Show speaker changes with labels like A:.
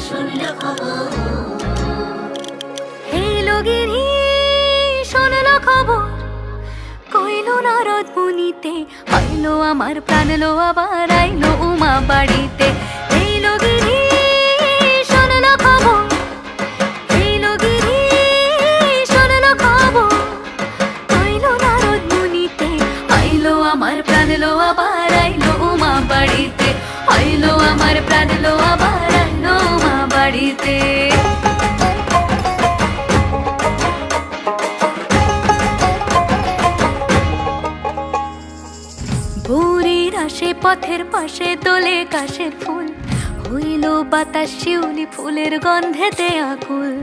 A: শুনল খবর।
B: হে লগিনী শুনল খবর, কইল নারদ মুনিতে, আইলো আমার প্রাণ লো আবার আইলো উমা বাড়িতে। এই লগিনী শুনল খবর, এই লগিনী শুনল খবর, কইল নারদ মুনিতে, আইলো আমার প্রাণ লো আবার আইলো উমা বাড়িতে, আইলো আমার প্রাণ লো আবার আইলো উমা বাড়িতে। ভোরের আসে পথের পাশে দোলে কাশের ফুল, হইল বাতাস শিউলি ফুলের গন্ধেতে আকুল।